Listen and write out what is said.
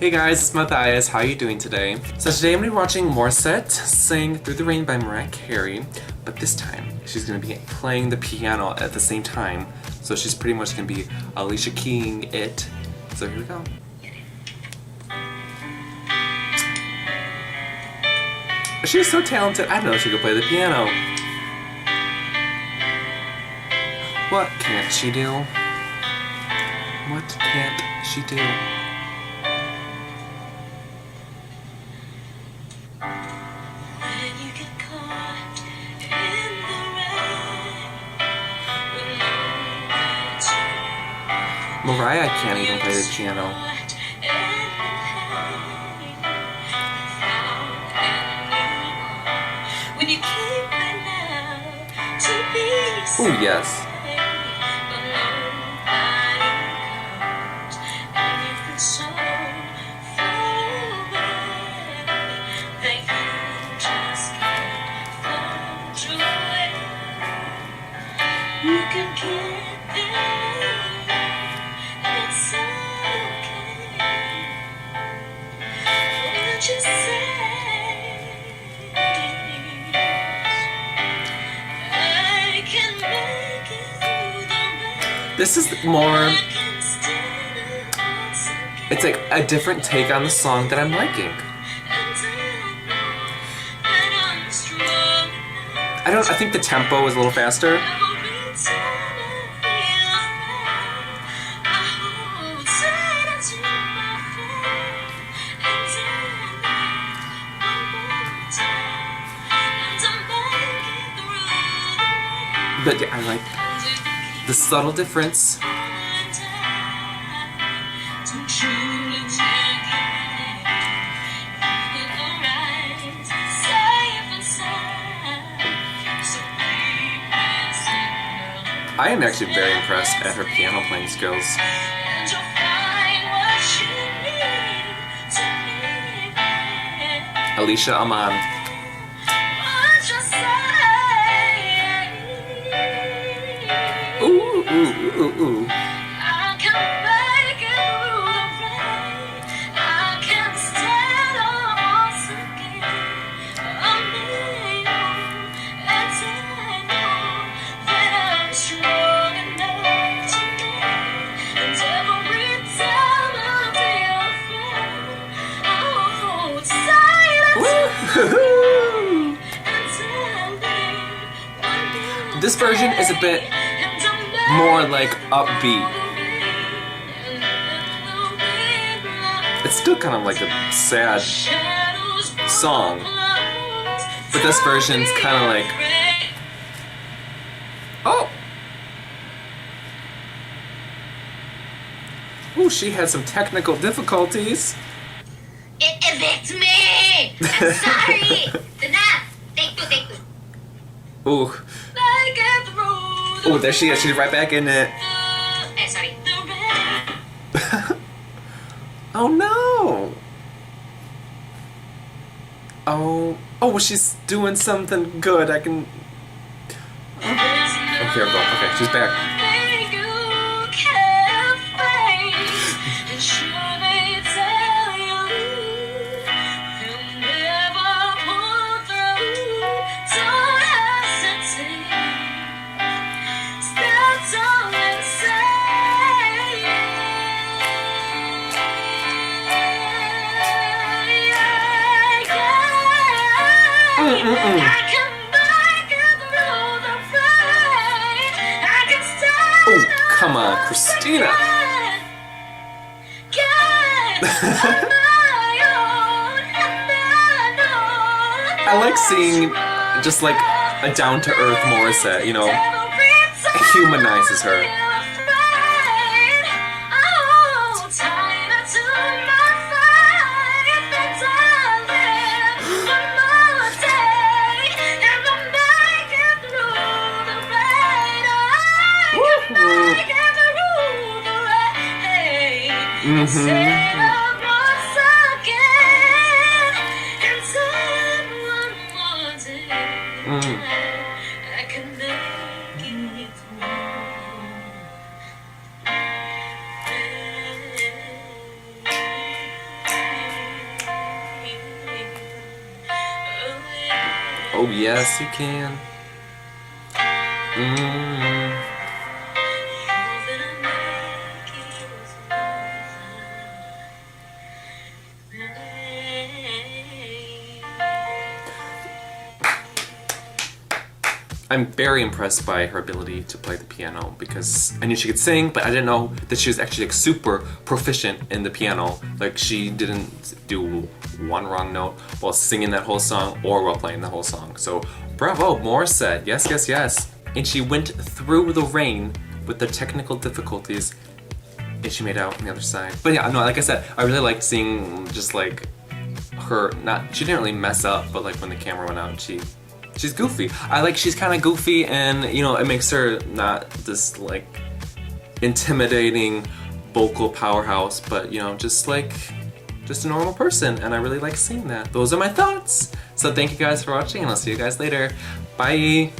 Hey guys, it's Matthias. How are you doing today? So today I'm going to be watching Morissette sing Through the Rain by Mariah Carey, but this time she's going to be playing the piano at the same time, so she's pretty much going to be Alicia Keying it. So here we go. She's so talented. I didn't know she could play the piano. What can't she do? What can't she do? Mariah can't even play the piano. Oh yes. You can get there. It's okay. What you say? I can make it through the rain. This is more. It's like a different take on the song that I'm liking. I think the tempo is a little faster. But yeah, I like the subtle difference. I am actually very impressed at her piano playing skills. Alicia Amon. Ooh, ooh, ooh, ooh. This version is a bit more like upbeat. It's still kind of like a sad song, but this version's kind of like, oh, ooh, she had some technical difficulties. It evicts me! I'm sorry! Enough! Take two. Ooh. Oh, there she is. She's right back in it. Sorry. Oh no! Oh, well, she's doing something good. I can. Oh, here we go. Okay, she's back. Oh, come on, Christina. I like seeing just like a down-to-earth Morissette, you know, it humanizes her. Oh yes, you can. Mm. I'm very impressed by her ability to play the piano because I knew she could sing, but I didn't know that she was actually like super proficient in the piano. Like she didn't do one wrong note while singing that whole song or while playing the whole song. So bravo, Morissette. Yes, yes, yes. And she went through the rain with the technical difficulties and she made out on the other side. But yeah, no, like I said, I really liked seeing just like her, she didn't really mess up, but like when the camera went out, she's goofy. She's kind of goofy and, you know, it makes her not this, like, intimidating vocal powerhouse, but, you know, just a normal person, and I really like seeing that. Those are my thoughts. So thank you guys for watching, and I'll see you guys later. Bye!